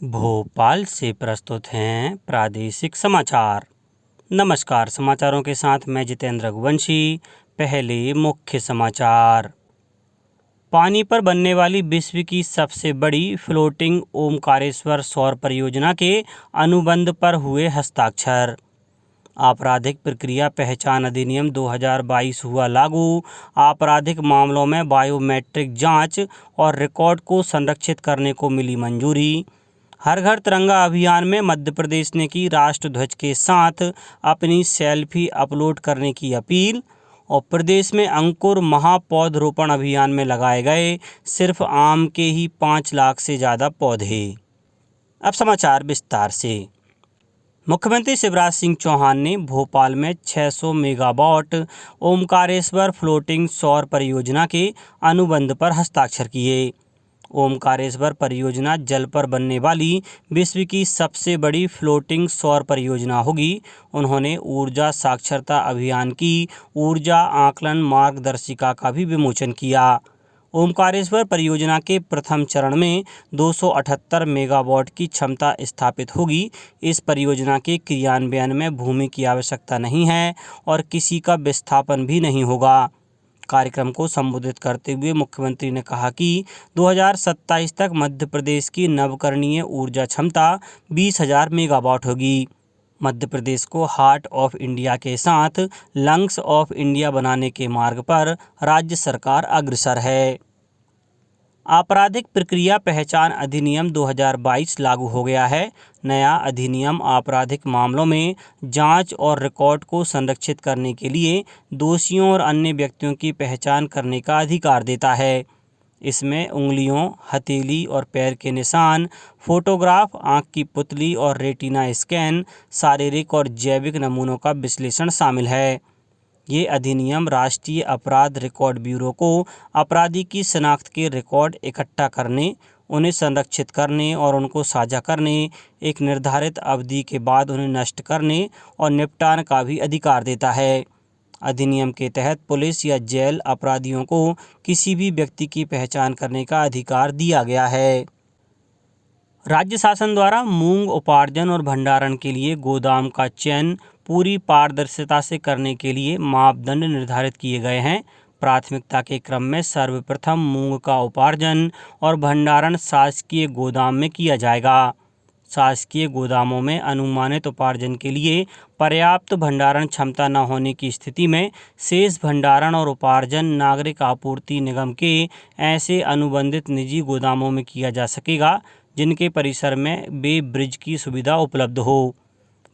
भोपाल से प्रस्तुत हैं प्रादेशिक समाचार। नमस्कार, समाचारों के साथ मैं जितेंद्र रघुवंशी। पहले मुख्य समाचार। पानी पर बनने वाली विश्व की सबसे बड़ी फ्लोटिंग ओमकारेश्वर सौर परियोजना के अनुबंध पर हुए हस्ताक्षर। आपराधिक प्रक्रिया पहचान अधिनियम 2022 हुआ लागू। आपराधिक मामलों में बायोमेट्रिक जांच और रिकॉर्ड को संरक्षित करने को मिली मंजूरी। हर घर तिरंगा अभियान में मध्य प्रदेश ने की राष्ट्रध्वज के साथ अपनी सेल्फी अपलोड करने की अपील। और प्रदेश में अंकुर महापौधरोपण अभियान में लगाए गए सिर्फ आम के ही 5 लाख से ज़्यादा पौधे। अब समाचार विस्तार से। मुख्यमंत्री शिवराज सिंह चौहान ने भोपाल में 600 मेगावाट ओमकारेश्वर फ्लोटिंग सौर परियोजना के अनुबंध पर हस्ताक्षर किए। ओमकारेश्वर परियोजना जल पर बनने वाली विश्व की सबसे बड़ी फ्लोटिंग सौर परियोजना होगी। उन्होंने ऊर्जा साक्षरता अभियान की ऊर्जा आकलन मार्गदर्शिका का भी विमोचन किया। ओमकारेश्वर परियोजना के प्रथम चरण में 278 मेगावाट की क्षमता स्थापित होगी। इस परियोजना के क्रियान्वयन में भूमि की आवश्यकता नहीं है और किसी का विस्थापन भी नहीं होगा। कार्यक्रम को संबोधित करते हुए मुख्यमंत्री ने कहा कि 2027 तक मध्य प्रदेश की नवकरणीय ऊर्जा क्षमता 20,000 मेगावाट होगी। मध्य प्रदेश को हार्ट ऑफ इंडिया के साथ लंग्स ऑफ इंडिया बनाने के मार्ग पर राज्य सरकार अग्रसर है। आपराधिक प्रक्रिया पहचान अधिनियम 2022 लागू हो गया है। नया अधिनियम आपराधिक मामलों में जांच और रिकॉर्ड को संरक्षित करने के लिए दोषियों और अन्य व्यक्तियों की पहचान करने का अधिकार देता है। इसमें उंगलियों, हथेली और पैर के निशान, फोटोग्राफ, आंख की पुतली और रेटिना स्कैन, शारीरिक और जैविक नमूनों का विश्लेषण शामिल है। ये अधिनियम राष्ट्रीय अपराध रिकॉर्ड ब्यूरो को अपराधी की शनाख्त के रिकॉर्ड इकट्ठा करने, उन्हें संरक्षित करने और उनको साझा करने, एक निर्धारित अवधि के बाद उन्हें नष्ट करने और निपटान का भी अधिकार देता है। अधिनियम के तहत पुलिस या जेल अपराधियों को किसी भी व्यक्ति की पहचान करने का अधिकार दिया गया है। राज्य शासन द्वारा मूंग उपार्जन और भंडारण के लिए गोदाम का चयन पूरी पारदर्शिता से करने के लिए मापदंड निर्धारित किए गए हैं। प्राथमिकता के क्रम में सर्वप्रथम मूंग का उपार्जन और भंडारण शासकीय गोदाम में किया जाएगा। शासकीय गोदामों में अनुमानित उपार्जन के लिए पर्याप्त भंडारण क्षमता न होने की स्थिति में शेष भंडारण और उपार्जन नागरिक आपूर्ति निगम के ऐसे अनुबंधित निजी गोदामों में किया जा सकेगा जिनके परिसर में बे ब्रिज की सुविधा उपलब्ध हो।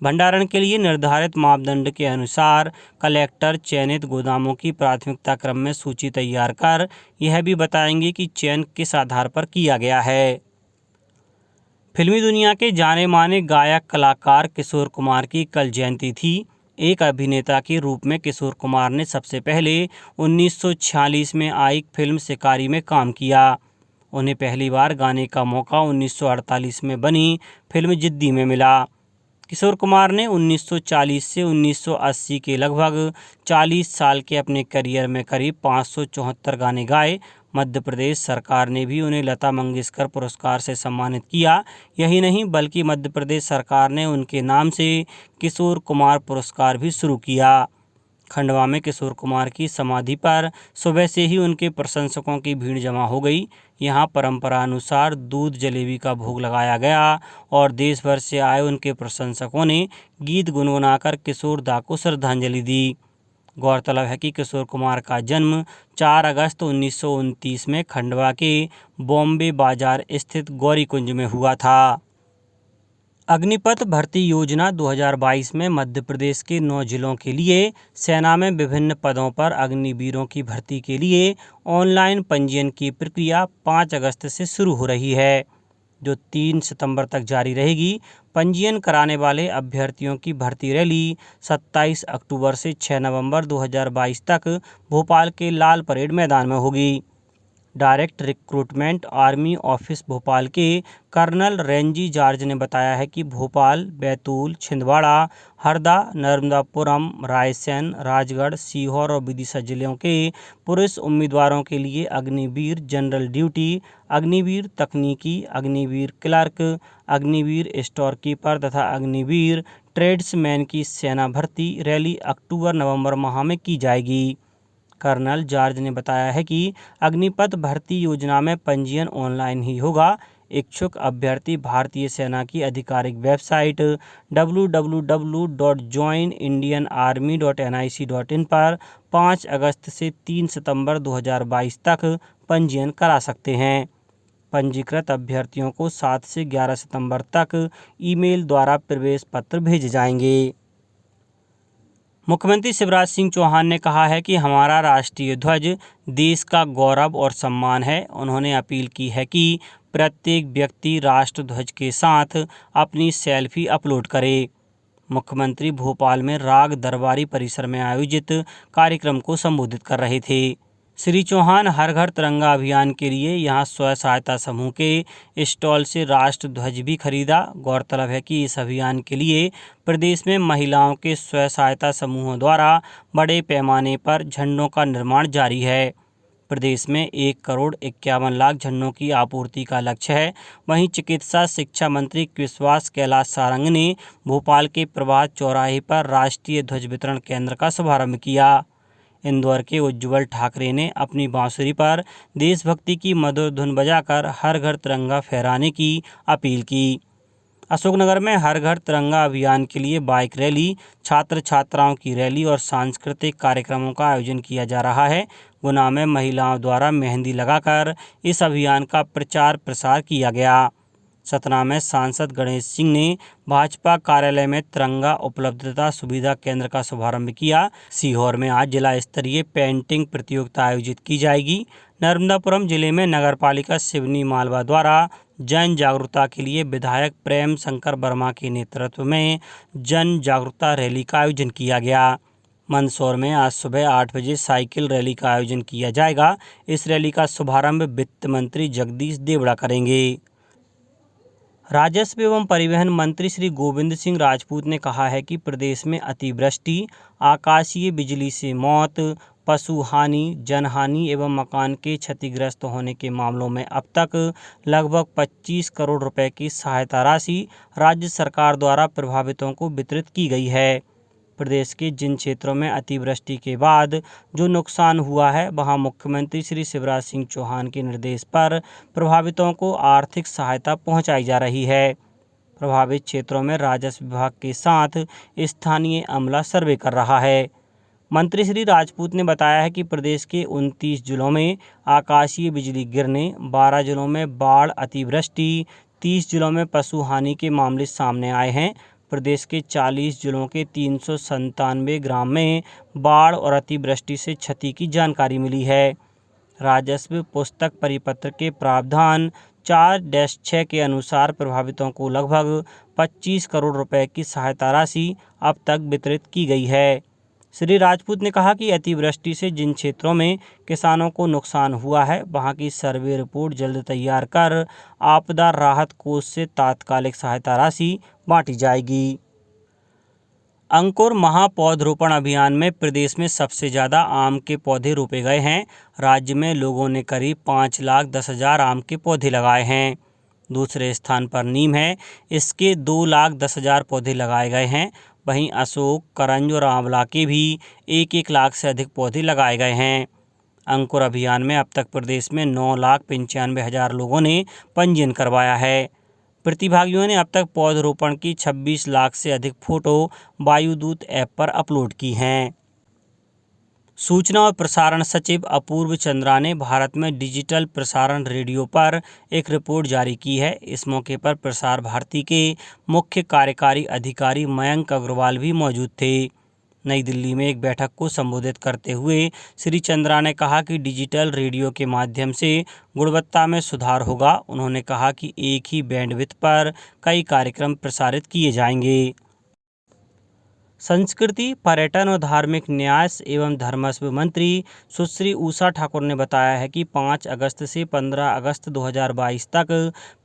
भंडारण के लिए निर्धारित मापदंड के अनुसार कलेक्टर चयनित गोदामों की प्राथमिकता क्रम में सूची तैयार कर यह भी बताएंगे कि चयन किस आधार पर किया गया है। फिल्मी दुनिया के जाने माने गायक कलाकार किशोर कुमार की कल जयंती थी। एक अभिनेता के रूप में किशोर कुमार ने सबसे पहले 1946 में आई फिल्म शिकारी में काम किया। उन्हें पहली बार गाने का मौका 1948 में बनी फिल्म जिद्दी में मिला। किशोर कुमार ने 1940 से 1980 के लगभग 40 साल के अपने करियर में करीब 574 गाने गाए। मध्य प्रदेश सरकार ने भी उन्हें लता मंगेशकर पुरस्कार से सम्मानित किया। यही नहीं बल्कि मध्य प्रदेश सरकार ने उनके नाम से किशोर कुमार पुरस्कार भी शुरू किया। खंडवा में किशोर कुमार की समाधि पर सुबह से ही उनके प्रशंसकों की भीड़ जमा हो गई। यहाँ परंपरा अनुसार दूध जलेबी का भोग लगाया गया और देश भर से आए उनके प्रशंसकों ने गीत गुनगुनाकर किशोर दा को श्रद्धांजलि दी। गौरतलब है कि किशोर कुमार का जन्म 4 अगस्त 1929 में खंडवा के बॉम्बे बाजार स्थित गौरीकुंज में हुआ था। अग्निपथ भर्ती योजना 2022 में मध्य प्रदेश के 9 जिलों के लिए सेना में विभिन्न पदों पर अग्निवीरों की भर्ती के लिए ऑनलाइन पंजीयन की प्रक्रिया 5 अगस्त से शुरू हो रही है, जो 3 सितंबर तक जारी रहेगी। पंजीयन कराने वाले अभ्यर्थियों की भर्ती रैली 27 अक्टूबर से 6 नवंबर 2022 तक भोपाल के लाल परेड मैदान में होगी। Direct recruitment army office Bhopal के कर्नल रेंजी जॉर्ज ने बताया है कि भोपाल, बैतूल, छिंदवाड़ा, हरदा, नर्मदापुरम, रायसेन, राजगढ़, सीहोर और विदिशा जिलों के पुलिस उम्मीदवारों के लिए अग्निवीर जनरल ड्यूटी, अग्निवीर तकनीकी, Agniveer clerk, Agniveer store keeper तथा अग्निवीर ट्रेड्समैन की सेना भर्ती रैली अक्टूबर-नवंबर माह में की जाएगी। कर्नल जॉर्ज ने बताया है कि अग्निपथ भर्ती योजना में पंजीयन ऑनलाइन ही होगा। इच्छुक अभ्यर्थी भारतीय सेना की आधिकारिक वेबसाइट www.joinindianarmy.nic.in पर 5 अगस्त से 3 सितंबर 2022 तक पंजीयन करा सकते हैं। पंजीकृत अभ्यर्थियों को 7 से 11 सितंबर तक ईमेल द्वारा प्रवेश पत्र भेजे जाएंगे। मुख्यमंत्री शिवराज सिंह चौहान ने कहा है कि हमारा राष्ट्रीय ध्वज देश का गौरव और सम्मान है। उन्होंने अपील की है कि प्रत्येक व्यक्ति राष्ट्रध्वज के साथ अपनी सेल्फी अपलोड करे। मुख्यमंत्री भोपाल में राग दरबारी परिसर में आयोजित कार्यक्रम को संबोधित कर रहे थे। श्री चौहान हर घर तिरंगा अभियान के लिए यहां स्व सहायता समूह के स्टॉल से राष्ट्र ध्वज भी खरीदा। गौरतलब है कि इस अभियान के लिए प्रदेश में महिलाओं के स्व सहायता समूहों द्वारा बड़े पैमाने पर झंडों का निर्माण जारी है। प्रदेश में 1,51,00,000 झंडों की आपूर्ति का लक्ष्य है। वहीं चिकित्सा शिक्षा मंत्री विश्वास कैलाश सारंग ने भोपाल के प्रभात चौराहे पर राष्ट्रीय ध्वज वितरण केंद्र का शुभारंभ किया। इंदौर के उज्ज्वल ठाकरे ने अपनी बांसुरी पर देशभक्ति की मधुर धुन बजाकर हर घर तिरंगा फहराने की अपील की। अशोकनगर में हर घर तिरंगा अभियान के लिए बाइक रैली, छात्र छात्राओं की रैली और सांस्कृतिक कार्यक्रमों का आयोजन किया जा रहा है। गुना में महिलाओं द्वारा मेहंदी लगाकर इस अभियान का प्रचार प्रसार किया गया। सतना में सांसद गणेश सिंह ने भाजपा कार्यालय में तिरंगा उपलब्धता सुविधा केंद्र का शुभारंभ किया। सीहोर में आज जिला स्तरीय पेंटिंग प्रतियोगिता आयोजित की जाएगी। नर्मदापुरम जिले में नगरपालिका सिवनी मालवा द्वारा जन जागरूकता के लिए विधायक प्रेम शंकर वर्मा के नेतृत्व में जन जागरूकता रैली का आयोजन किया गया। मंदसौर में आज सुबह 8 बजे साइकिल रैली का आयोजन किया जाएगा। इस रैली का शुभारंभ वित्त मंत्री जगदीश देवड़ा करेंगे। राजस्व एवं परिवहन मंत्री श्री गोविंद सिंह राजपूत ने कहा है कि प्रदेश में अतिवृष्टि, आकाशीय बिजली से मौत, पशु हानि, जनहानि एवं मकान के क्षतिग्रस्त होने के मामलों में अब तक लगभग 25 करोड़ रुपए की सहायता राशि राज्य सरकार द्वारा प्रभावितों को वितरित की गई है। प्रदेश के जिन क्षेत्रों में अतिवृष्टि के बाद जो नुकसान हुआ है, वहां मुख्यमंत्री श्री शिवराज सिंह चौहान के निर्देश पर प्रभावितों को आर्थिक सहायता पहुंचाई जा रही है। प्रभावित क्षेत्रों में राजस्व विभाग के साथ स्थानीय अमला सर्वे कर रहा है। मंत्री श्री राजपूत ने बताया है कि प्रदेश के 29 जिलों में आकाशीय बिजली गिरने, 12 जिलों में बाढ़ अतिवृष्टि, 30 जिलों में पशु हानि के मामले सामने आए हैं। प्रदेश के 40 जिलों के 397 ग्राम में बाढ़ और अतिवृष्टि से क्षति की जानकारी मिली है। राजस्व पुस्तक परिपत्र के प्रावधान 4-6 के अनुसार प्रभावितों को लगभग 25 करोड़ रुपए की सहायता राशि अब तक वितरित की गई है। श्री राजपूत ने कहा कि अतिवृष्टि से जिन क्षेत्रों में किसानों को नुकसान हुआ है, वहां की सर्वे रिपोर्ट जल्द तैयार कर आपदा राहत कोष से तात्कालिक सहायता राशि बांटी जाएगी। अंकुर महापौधरोपण अभियान में प्रदेश में सबसे ज़्यादा आम के पौधे रोपे गए हैं। राज्य में लोगों ने करीब 5,10,000 आम के पौधे लगाए हैं। दूसरे स्थान पर नीम है, इसके 2,10,000 पौधे लगाए गए हैं। वहीं अशोक, करंज और आंवला के भी 1-1 लाख से अधिक पौधे लगाए गए हैं। अंकुर अभियान में अब तक प्रदेश में 9,95,000 लोगों ने पंजीयन करवाया है। प्रतिभागियों ने अब तक पौधरोपण की 26 लाख से अधिक फोटो वायुदूत ऐप पर अपलोड की हैं। सूचना और प्रसारण सचिव अपूर्व चंद्रा ने भारत में डिजिटल प्रसारण रेडियो पर एक रिपोर्ट जारी की है। इस मौके पर प्रसार भारती के मुख्य कार्यकारी अधिकारी मयंक अग्रवाल भी मौजूद थे। नई दिल्ली में एक बैठक को संबोधित करते हुए श्री चंद्रा ने कहा कि डिजिटल रेडियो के माध्यम से गुणवत्ता में सुधार होगा। उन्होंने कहा कि एक ही बैंडविड्थ पर कई कार्यक्रम प्रसारित किए जाएंगे। संस्कृति, पर्यटन और धार्मिक न्यास एवं धर्मस्व मंत्री सुश्री उषा ठाकुर ने बताया है कि 5 अगस्त से 15 अगस्त 2022 तक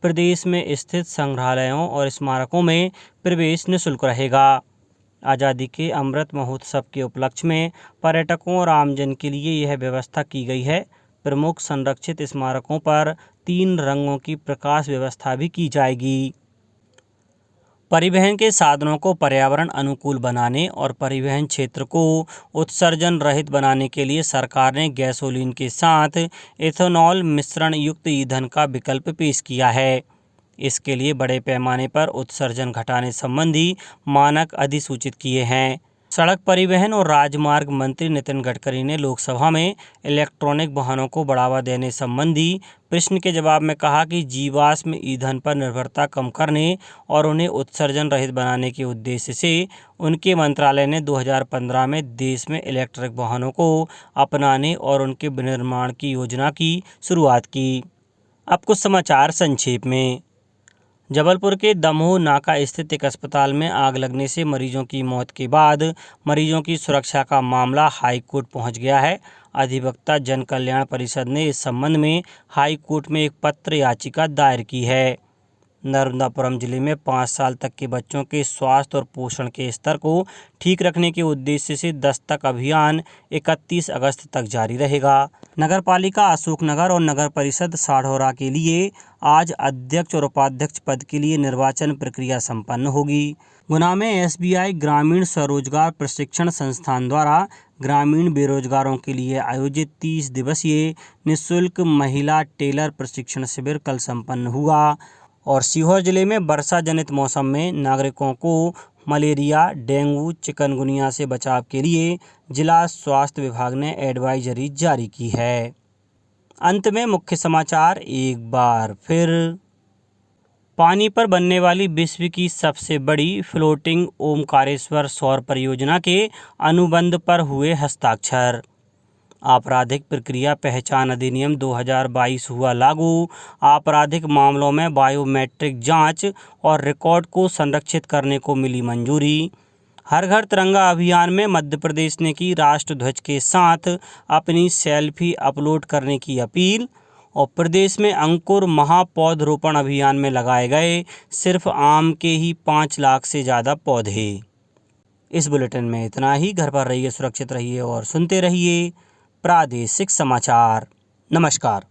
प्रदेश में स्थित संग्रहालयों और स्मारकों में प्रवेश निःशुल्क रहेगा। आज़ादी के अमृत महोत्सव के उपलक्ष्य में पर्यटकों और आमजन के लिए यह व्यवस्था की गई है। प्रमुख संरक्षित स्मारकों पर 3 रंगों की प्रकाश व्यवस्था भी की जाएगी। परिवहन के साधनों को पर्यावरण अनुकूल बनाने और परिवहन क्षेत्र को उत्सर्जन रहित बनाने के लिए सरकार ने गैसोलीन के साथ एथेनॉल मिश्रण युक्त ईंधन का विकल्प पेश किया है। इसके लिए बड़े पैमाने पर उत्सर्जन घटाने संबंधी मानक अधिसूचित किए हैं। सड़क परिवहन और राजमार्ग मंत्री नितिन गडकरी ने लोकसभा में इलेक्ट्रॉनिक वाहनों को बढ़ावा देने संबंधी प्रश्न के जवाब में कहा कि जीवाश्म ईंधन पर निर्भरता कम करने और उन्हें उत्सर्जन रहित बनाने के उद्देश्य से उनके मंत्रालय ने 2015 में देश में इलेक्ट्रिक वाहनों को अपनाने और उनके विनिर्माण की योजना की शुरुआत की। अब कुछ समाचार संक्षेप में। जबलपुर के दमोह नाका स्थित एक अस्पताल में आग लगने से मरीजों की मौत के बाद मरीजों की सुरक्षा का मामला हाई कोर्ट पहुंच गया है। अधिवक्ता जन कल्याण परिषद ने इस संबंध में हाई कोर्ट में एक पत्र याचिका दायर की है। नर्मदापुरम जिले में 5 साल तक के बच्चों के स्वास्थ्य और पोषण के स्तर को ठीक रखने के उद्देश्य से दस्तक अभियान 31 अगस्त तक जारी रहेगा। नगरपालिका अशोकनगर और नगर परिषद साढौरा के लिए आज अध्यक्ष और उपाध्यक्ष पद के लिए निर्वाचन प्रक्रिया संपन्न होगी। गुना में SBI ग्रामीण स्वरोजगार प्रशिक्षण संस्थान द्वारा ग्रामीण बेरोजगारों के लिए आयोजित 30 दिवसीय निःशुल्क महिला टेलर प्रशिक्षण शिविर कल संपन्न हुआ। और सीहोर जिले में वर्षा जनित मौसम में नागरिकों को मलेरिया, डेंगू, चिकनगुनिया से बचाव के लिए जिला स्वास्थ्य विभाग ने एडवाइजरी जारी की है। अंत में मुख्य समाचार एक बार फिर। पानी पर बनने वाली विश्व की सबसे बड़ी फ्लोटिंग ओमकारेश्वर सौर परियोजना के अनुबंध पर हुए हस्ताक्षर। आपराधिक प्रक्रिया पहचान अधिनियम 2022 हुआ लागू। आपराधिक मामलों में बायोमेट्रिक जांच और रिकॉर्ड को संरक्षित करने को मिली मंजूरी। हर घर तिरंगा अभियान में मध्य प्रदेश ने की राष्ट्रध्वज के साथ अपनी सेल्फी अपलोड करने की अपील। और प्रदेश में अंकुर महापौधरोपण अभियान में लगाए गए सिर्फ आम के ही 5 लाख से ज़्यादा पौधे। इस बुलेटिन में इतना ही। घर पर रहिए, सुरक्षित रहिए और सुनते रहिए प्रादेशिक समाचार। नमस्कार।